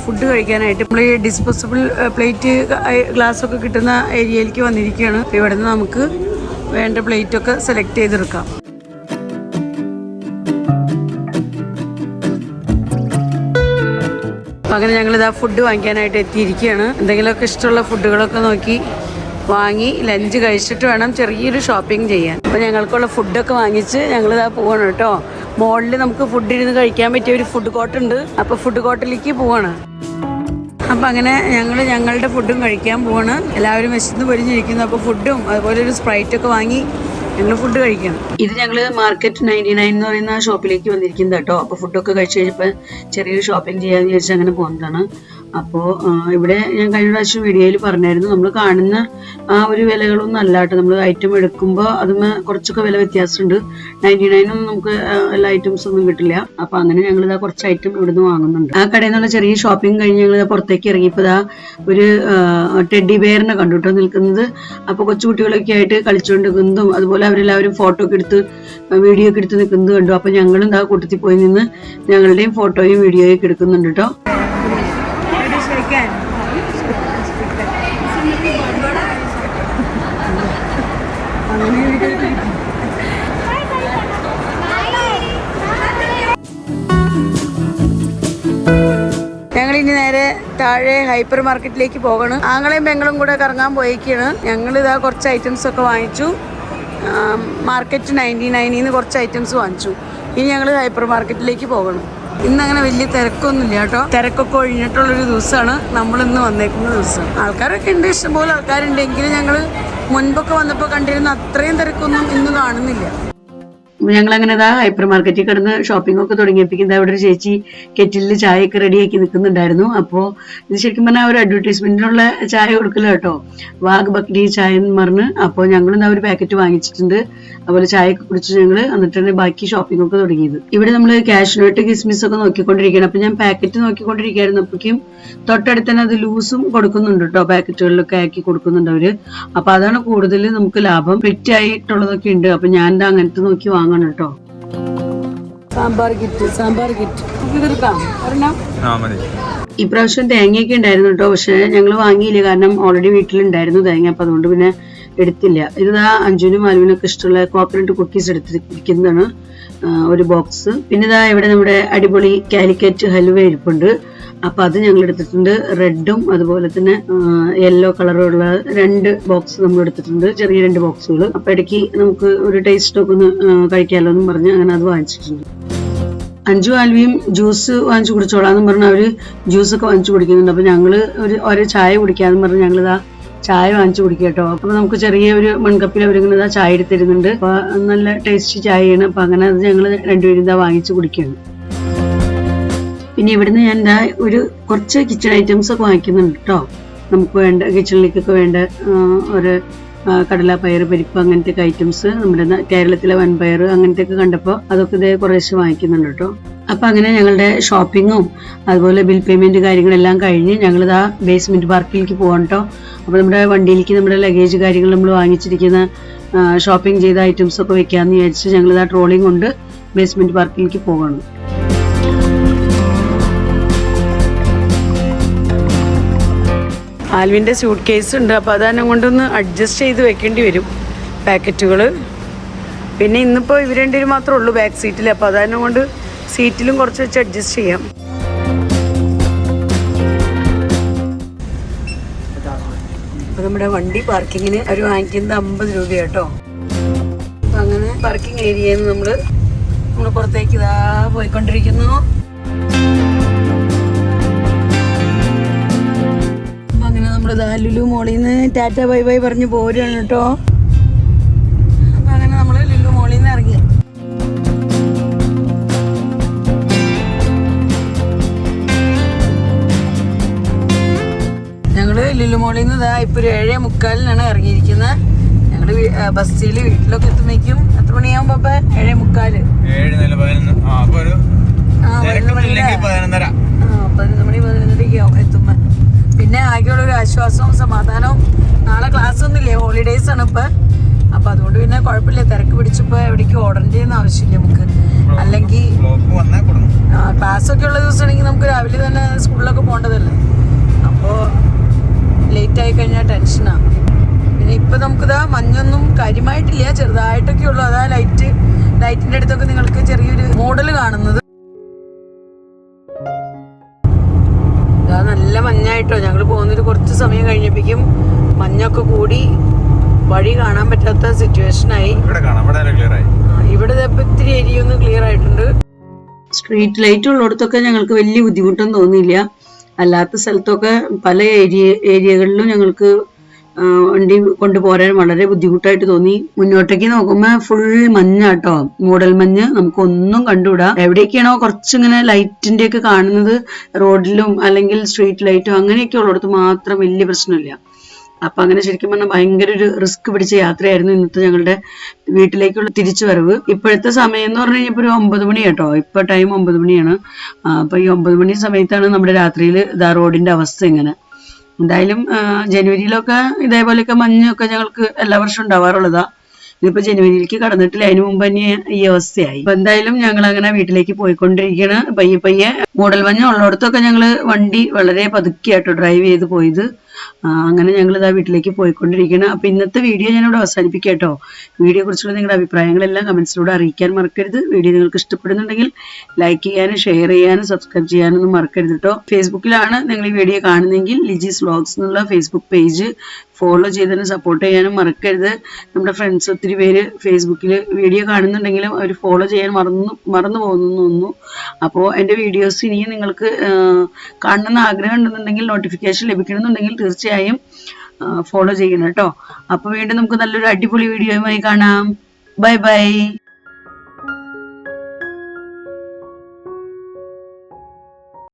ഫുഡ് കഴിക്കാനായിട്ട് നമ്മൾ ഈ ഡിസ്പോസിബിൾ പ്ലേറ്റ് ഗ്ലാസ്സൊക്കെ കിട്ടുന്ന ഏരിയയിലേക്ക് വന്നിരിക്കുകയാണ്. അപ്പോൾ ഇവിടെ നിന്ന് നമുക്ക് വേണ്ട പ്ലേറ്റൊക്കെ സെലക്ട് ചെയ്തെടുക്കാം. അപ്പോൾ അങ്ങനെ ഞങ്ങളിതാ ഫുഡ് വാങ്ങിക്കാനായിട്ട് എത്തിയിരിക്കുകയാണ്. എന്തെങ്കിലുമൊക്കെ ഇഷ്ടമുള്ള ഫുഡുകളൊക്കെ നോക്കി വാങ്ങി ലഞ്ച് കഴിച്ചിട്ട് വേണം ചെറിയൊരു ഷോപ്പിംഗ് ചെയ്യാൻ. അപ്പോൾ ഞങ്ങൾക്കുള്ള ഫുഡൊക്കെ വാങ്ങിച്ച് ഞങ്ങളിതാ പോവാണ് കേട്ടോ. മോളിൽ നമുക്ക് ഫുഡ് ഇരുന്ന് കഴിക്കാൻ പറ്റിയ ഒരു ഫുഡ് കോർട്ട് ഉണ്ട്. അപ്പോൾ ഫുഡ് കോർട്ടിലേക്ക് പോവാണ്. അപ്പം അങ്ങനെ ഞങ്ങൾ ഞങ്ങളുടെ ഫുഡും കഴിക്കാൻ പോവാണ്. എല്ലാവരും വിശന്ന് പൊരിഞ്ഞിരിക്കുന്നു. അപ്പോൾ ഫുഡും അതുപോലെ ഒരു സ്പ്രൈറ്റൊക്കെ വാങ്ങി ഞങ്ങൾ ഫുഡ് കഴിക്കണം. ഇത് ഞങ്ങൾ മാർക്കറ്റ് 99 എന്ന് പറയുന്ന ഷോപ്പിലേക്ക് വന്നിരിക്കുന്നത് കേട്ടോ. അപ്പോൾ ഫുഡൊക്കെ കഴിച്ച് കഴിഞ്ഞപ്പോൾ ചെറിയൊരു ഷോപ്പിംഗ് ചെയ്യാമെന്ന് വിചാരിച്ച് അങ്ങനെ പോകുന്നതാണ്. അപ്പോൾ ഇവിടെ ഞാൻ കഴിഞ്ഞ പ്രാവശ്യം വീഡിയോയിൽ പറഞ്ഞായിരുന്നു, നമ്മൾ കാണുന്ന ആ ഒരു വിലകളൊന്നും അല്ല കേട്ടോ. നമ്മൾ ഐറ്റം എടുക്കുമ്പോൾ അതിന് കുറച്ചൊക്കെ വില വ്യത്യാസമുണ്ട്. 99 ഒന്നും നമുക്ക് എല്ലാ ഐറ്റംസ് ഒന്നും കിട്ടില്ല. അപ്പോൾ അങ്ങനെ ഞങ്ങളിതാ കുറച്ച് ഐറ്റം ഇവിടുന്ന് വാങ്ങുന്നുണ്ട്. ആ കടയിൽ നിന്നുള്ള ചെറിയ ഷോപ്പിംഗ് കഴിഞ്ഞ് ഞങ്ങൾ പുറത്തേക്ക് ഇറങ്ങിയപ്പോൾ ഇതാ ഒരു ടെഡി ബെയറിനെ കണ്ടുട്ടോ നിൽക്കുന്നത്. അപ്പോൾ കൊച്ചുകുട്ടികളൊക്കെ ആയിട്ട് കളിച്ചുകൊണ്ടിരിക്കുന്നതും അതുപോലെ അവരെല്ലാവരും ഫോട്ടോ ഒക്കെ എടുത്ത് വീഡിയോ ഒക്കെ എടുത്ത് നിൽക്കുന്നത് കണ്ടു. അപ്പോൾ ഞങ്ങളും ഇതാ കൂട്ടത്തിൽ പോയി നിന്ന് ഞങ്ങളുടെയും ഫോട്ടോയും വീഡിയോയും ഒക്കെ എടുക്കുന്നുണ്ട് കേട്ടോ. ഞങ്ങളിനി നേരെ താഴെ ഹൈപ്പർ മാർക്കറ്റിലേക്ക് പോകണം. ആങ്ങളെയും പെങ്ങളും കൂടെ കറങ്ങാൻ പോയേക്കാണ്. ഞങ്ങളിതാ കുറച്ച് ഐറ്റംസ് ഒക്കെ വാങ്ങിച്ചു. മാർക്കറ്റ് 99 കുറച്ച് ഐറ്റംസ് വാങ്ങിച്ചു. ഇനി ഞങ്ങൾ ഹൈപ്പർ മാർക്കറ്റിലേക്ക് പോകണം. ഇന്നങ്ങനെ വലിയ തിരക്കൊന്നുമില്ല കേട്ടോ. തിരക്കൊക്കെ ഒഴിഞ്ഞിട്ടുള്ളൊരു ദിവസമാണ് നമ്മളിന്ന് വന്നേക്കുന്ന ദിവസം. ആൾക്കാരൊക്കെ ഉണ്ട്, ഇഷ്ടംപോലെ ആൾക്കാരുണ്ടെങ്കിലും ഞങ്ങൾ മുൻപൊക്കെ വന്നപ്പോൾ കണ്ടിരുന്ന അത്രയും തിരക്കൊന്നും ഇന്ന് കാണുന്നില്ല. ഞങ്ങൾ അങ്ങനെ ഹൈപ്പർ മാർക്കറ്റിൽ കിടന്ന് ഷോപ്പിംഗ് ഒക്കെ തുടങ്ങിയപ്പോഴേക്കും അവിടെ ഒരു ചേച്ചി കെറ്റിലിൽ ചായയൊക്കെ റെഡിയാക്കി നിൽക്കുന്നുണ്ടായിരുന്നു. അപ്പോൾ ഇത് ശരിക്കും പറഞ്ഞാൽ ഒരു അഡ്വർടൈസ്മെന്റിനുള്ള ചായ കൊടുക്കില്ല കേട്ടോ, വാഗ് ബക്രി ചായ എന്ന് പറഞ്ഞ്. അപ്പോൾ ഞങ്ങൾ ഒരു പാക്കറ്റ് വാങ്ങിച്ചിട്ടുണ്ട്. അതുപോലെ ചായയൊക്കെ കുടിച്ച് ഞങ്ങൾ എന്നിട്ടാണ് ബാക്കി ഷോപ്പിംഗ് ഒക്കെ തുടങ്ങിയത്. ഇവിടെ നമ്മൾ കാഷ്നട്ട് കിസ്മിസ് ഒക്കെ നോക്കിക്കൊണ്ടിരിക്കുകയാണ്. അപ്പോൾ ഞാൻ പാക്കറ്റ് നോക്കിക്കൊണ്ടിരിക്കുകയായിരുന്നു. അപ്പോഴേക്കും തൊട്ടടുത്ത് തന്നെ അത് ലൂസും കൊടുക്കുന്നുണ്ട് കേട്ടോ, പാക്കറ്റുകളിലൊക്കെ ആക്കി കൊടുക്കുന്നുണ്ട് അവര്. അപ്പൊ അതാണ് കൂടുതൽ നമുക്ക് ലാഭം. ഫിറ്റ് ആയിട്ടുള്ളതൊക്കെ ഉണ്ട്. അപ്പൊ ഞാൻ അങ്ങനത്തെ നോക്കി വാങ്ങണം കേട്ടോ. സാമ്പാർ കിറ്റ് ഇപ്രാവശ്യം തേങ്ങയൊക്കെ ഉണ്ടായിരുന്നു കേട്ടോ. പക്ഷെ ഞങ്ങൾ വാങ്ങിയില്ല, കാരണം ഓൾറെഡി വീട്ടിലുണ്ടായിരുന്നു തേങ്ങ. അപ്പൊ അതുകൊണ്ട് പിന്നെ എടുത്തില്ല. ഇതാ അഞ്ജുനും മാലുവിനൊക്കെ ഇഷ്ടമുള്ള കോക്കനട്ട് കുക്കീസ് എടുത്തിരിക്കുന്നതാണ് ഒരു ബോക്സ്. പിന്നെ ഇതാ ഇവിടെ നമ്മുടെ അടിപൊളി കാലിക്കറ്റ് ഹൽവ ഇരിപ്പുണ്ട്. അപ്പൊ അത് ഞങ്ങൾ എടുത്തിട്ടുണ്ട്. റെഡും അതുപോലെ തന്നെ യെല്ലോ കളറുള്ള 2 ബോക്സ് നമ്മൾ എടുത്തിട്ടുണ്ട്, ചെറിയ 2 ബോക്സുകൾ. അപ്പൊ ഇടയ്ക്ക് നമുക്ക് ഒരു ടേസ്റ്റ് ഒക്കെ ഒന്ന് കഴിക്കാമല്ലോ എന്നും പറഞ്ഞ് അങ്ങനെ അത് വാങ്ങിച്ചിട്ടുണ്ട്. അഞ്ചു ആൽവിയും ജ്യൂസ് വാങ്ങിച്ചു കുടിച്ചോളാന്ന് പറഞ്ഞ് അവര് ജ്യൂസൊക്കെ വാങ്ങിച്ചു കുടിക്കുന്നുണ്ട്. അപ്പൊ ഞങ്ങള് ഒരു ചായ കുടിക്കാന്ന് പറഞ്ഞ് ഞങ്ങളിതാ ചായ വാങ്ങിച്ചു കുടിക്കുക കേട്ടോ. അപ്പൊ നമുക്ക് ചെറിയ ഒരു മൺകപ്പിൽ അവരിങ്ങനെ ചായ എടുത്തിരുന്നുണ്ട്. അപ്പൊ നല്ല ടേസ്റ്റി ചായയാണ്. അപ്പൊ അങ്ങനെ അത് ഞങ്ങൾ രണ്ടുപേരും ഇതാ വാങ്ങിച്ചു കുടിക്കുകയാണ്. പിന്നെ ഇവിടുന്ന് ഞാൻ കുറച്ച് കിച്ചൺ ഐറ്റംസ് ഒക്കെ വാങ്ങിക്കുന്നുണ്ട് കേട്ടോ. നമുക്ക് വേണ്ട കിച്ചണിലേക്കൊക്കെ വേണ്ട ഒരു കടല, പയർ, പരിപ്പ് അങ്ങനത്തെ ഐറ്റംസ്, നമ്മുടെ കേരളത്തിലെ വൻപയർ അങ്ങനത്തെ ഒക്കെ കണ്ടപ്പോൾ അതൊക്കെ ഇതേ കുറേശ്ശെ വാങ്ങിക്കുന്നുണ്ട് കേട്ടോ. അപ്പൊ അങ്ങനെ ഞങ്ങളുടെ ഷോപ്പിങ്ങും അതുപോലെ ബിൽ പേയ്മെന്റ് കാര്യങ്ങളെല്ലാം കഴിഞ്ഞ് ഞങ്ങളിതാ ബേസ്മെന്റ് പാർക്കിലേക്ക് പോകാം കേട്ടോ. അപ്പൊ നമ്മുടെ വണ്ടിയിലേക്ക് നമ്മുടെ ലഗേജ് കാര്യങ്ങൾ നമ്മൾ വാങ്ങിച്ചിരിക്കുന്ന ഷോപ്പിംഗ് ചെയ്ത ഐറ്റംസ് ഒക്കെ വെക്കാന്ന് വിചാരിച്ച് ഞങ്ങളിതാ ട്രോളിങ് കൊണ്ട് ബേസ്മെന്റ് പാർക്കിലേക്ക് പോകണം. ആൽവിൻ്റെ സ്യൂട്ട് കേസ് ഉണ്ട്. അപ്പോൾ അതാണ് കൊണ്ടൊന്ന് അഡ്ജസ്റ്റ് ചെയ്ത് വെക്കേണ്ടി വരും പാക്കറ്റുകൾ. പിന്നെ ഇന്നിപ്പോൾ ഇവർ രണ്ടുപേരും മാത്രമേ ഉള്ളൂ ബാക്ക് സീറ്റിൽ. അപ്പോൾ അതാണ് കൊണ്ട് സീറ്റിലും കുറച്ച് വെച്ച് അഡ്ജസ്റ്റ് ചെയ്യാം. അപ്പോൾ നമ്മുടെ വണ്ടി പാർക്കിങ്ങിന് അവർ വാങ്ങിക്കുന്നത് 50 രൂപ കേട്ടോ. അപ്പം അങ്ങനെ പാർക്കിംഗ് ഏരിയയിൽ നിന്ന് നമ്മൾ പുറത്തേക്ക് ഇതാ പോയിക്കൊണ്ടിരിക്കുന്നു. ലുലു മോളിൽ നിന്ന് ടാറ്റ ബൈ ബൈ പറഞ്ഞ് പോരുകയാണ് കേട്ടോ. അപ്പം അങ്ങനെ നമ്മൾ ലുലു മോളിൽ നിന്ന് ഇറങ്ങി. ഞങ്ങൾ ലുലു മോളിൽ നിന്ന് ഇപ്പോൾ ഒരു 7:45 ഇറങ്ങിയിരിക്കുന്നത്. ഞങ്ങൾ ബസ്സിൽ വീട്ടിലൊക്കെ എത്തുമ്പോഴേക്കും എത്ര മണിയാകുമ്പോൾ? 7:45. 11:00 എത്തുമ്പോൾ. പിന്നെ ആകെയുള്ളൊരു ആശ്വാസവും സമാധാനവും നാളെ ക്ലാസ് ഒന്നുമില്ലേ, ഹോളിഡേയ്സ് ആണ് ഇപ്പം. അപ്പം അതുകൊണ്ട് പിന്നെ കുഴപ്പമില്ല, തിരക്ക് പിടിച്ചപ്പോൾ എവിടേക്കും ഓടേണ്ടി ഒന്നും ആവശ്യമില്ല നമുക്ക്. അല്ലെങ്കിൽ ക്ലാസ്സൊക്കെ ഉള്ള ദിവസമാണെങ്കിൽ നമുക്ക് രാവിലെ തന്നെ സ്കൂളിലൊക്കെ പോകേണ്ടതല്ലേ. അപ്പോൾ ലേറ്റ് ആയി കഴിഞ്ഞാൽ ടെൻഷനാണ്. പിന്നെ ഇപ്പം നമുക്കിതാ മഞ്ഞൊന്നും കാര്യമായിട്ടില്ല, ചെറുതായിട്ടൊക്കെ ഉള്ളൂ. അതാ ലൈറ്റിൻ്റെ അടുത്തൊക്കെ നിങ്ങൾക്ക് ചെറിയൊരു മോഡൽ കാണുന്നത്. നല്ല മഞ്ഞായിട്ടോ. ഞങ്ങൾ പോകുന്നൊരു കുറച്ച് സമയം കഴിഞ്ഞപ്പോഴേക്കും മഞ്ഞൊക്കെ കൂടി വഴി കാണാൻ പറ്റാത്ത സിറ്റുവേഷനായി. ഇവിടെ ഇത്തിരി ഏരിയ ഒന്ന് ക്ലിയർ ആയിട്ടുണ്ട്. സ്ട്രീറ്റ് ലൈറ്റ് ഉള്ളിടത്തൊക്കെ ഞങ്ങൾക്ക് വലിയ ബുദ്ധിമുട്ടൊന്നും തോന്നിയില്ല. അല്ലാത്ത സ്ഥലത്തൊക്കെ പല ഏരിയകളിലും ഞങ്ങൾക്ക് വണ്ടി കൊണ്ടുപോരാൻ വളരെ ബുദ്ധിമുട്ടായിട്ട് തോന്നി. മുന്നോട്ടേക്ക് നോക്കുമ്പോ ഫുൾ മഞ്ഞാട്ടോ, മൂടൽ മഞ്ഞ്, നമുക്കൊന്നും കണ്ടുകൂടാ. എവിടെയൊക്കെയാണോ കുറച്ചിങ്ങനെ ലൈറ്റിന്റെ ഒക്കെ കാണുന്നത്, റോഡിലും അല്ലെങ്കിൽ സ്ട്രീറ്റ് ലൈറ്റും അങ്ങനെയൊക്കെ ഉള്ളിടത്ത് മാത്രം വലിയ പ്രശ്നമില്ല. അപ്പൊ അങ്ങനെ ശരിക്കും പറഞ്ഞാൽ ഭയങ്കര ഒരു റിസ്ക് പിടിച്ച യാത്രയായിരുന്നു ഇന്നത്തെ ഞങ്ങളുടെ വീട്ടിലേക്കുള്ള തിരിച്ചു വരവ്. ഇപ്പോഴത്തെ സമയം എന്ന് പറഞ്ഞു കഴിഞ്ഞാൽ ഒരു 9 മണി കേട്ടോ, ഇപ്പൊ ടൈം 9 മണിയാണ്. അപ്പൊ ഈ 9 മണി സമയത്താണ് നമ്മുടെ രാത്രിയിൽ ഇതാ റോഡിന്റെ അവസ്ഥ ഇങ്ങനെ. എന്തായാലും ജനുവരിയിലൊക്കെ ഇതേപോലെയൊക്കെ മഞ്ഞൊക്കെ ഞങ്ങൾക്ക് എല്ലാ വർഷവും ഉണ്ടാവാറുള്ളതാ. ഇതിപ്പോ ജനുവരിയിലേക്ക് കടന്നിട്ടില്ല, അതിന് മുമ്പ് തന്നെ ഈ അവസ്ഥയായി. അപ്പൊ എന്തായാലും ഞങ്ങൾ അങ്ങനെ വീട്ടിലേക്ക് പോയിക്കൊണ്ടിരിക്കുകയാണ് പയ്യെ പയ്യെ. മൂടൽമഞ്ഞ ഉള്ളിടത്തൊക്കെ ഞങ്ങള് വണ്ടി വളരെ പതുക്കിയാട്ടോ ഡ്രൈവ് ചെയ്ത് പോയത്. അങ്ങനെ ഞങ്ങൾ ഇതാ വീട്ടിലേക്ക് പോയിക്കൊണ്ടിരിക്കണം. അപ്പൊ ഇന്നത്തെ വീഡിയോ ഞാനിവിടെ അവസാനിപ്പിക്കാം കേട്ടോ. വീഡിയോ കുറിച്ചുള്ള നിങ്ങളുടെ അഭിപ്രായങ്ങളെല്ലാം കമന്റ്സിലൂടെ അറിയിക്കാൻ മറക്കരുത്. വീഡിയോ നിങ്ങൾക്ക് ഇഷ്ടപ്പെടുന്നുണ്ടെങ്കിൽ ലൈക്ക് ചെയ്യാനും ഷെയർ ചെയ്യാനും സബ്സ്ക്രൈബ് ചെയ്യാനൊന്നും മറക്കരുത് കേട്ടോ. ഫേസ്ബുക്കിലാണ് നിങ്ങൾ ഈ വീഡിയോ കാണുന്നതെങ്കിൽ ലിജീസ് വ്ലോഗ്സ് എന്നുള്ള ഫേസ്ബുക്ക് പേജ് ഫോളോ ചെയ്തതിന് സപ്പോർട്ട് ചെയ്യാനും മറക്കരുത്. നമ്മുടെ ഫ്രണ്ട്സ് ഒത്തിരി പേര് ഫേസ്ബുക്കിൽ വീഡിയോ കാണുന്നുണ്ടെങ്കിലും അവർ ഫോളോ ചെയ്യാൻ മറന്നു പോകുന്നു. അപ്പോൾ എൻ്റെ വീഡിയോസ് ഇനിയും നിങ്ങൾക്ക് കാണണമെന്ന് ആഗ്രഹം ഉണ്ടെന്നുണ്ടെങ്കിൽ, നോട്ടിഫിക്കേഷൻ ലഭിക്കണമെന്നുണ്ടെങ്കിൽ തീർച്ചയായും ഫോളോ ചെയ്യണം കേട്ടോ. അപ്പോൾ വീണ്ടും നമുക്ക് നല്ലൊരു അടിപൊളി വീഡിയോയുമായി കാണാം. Bye bye.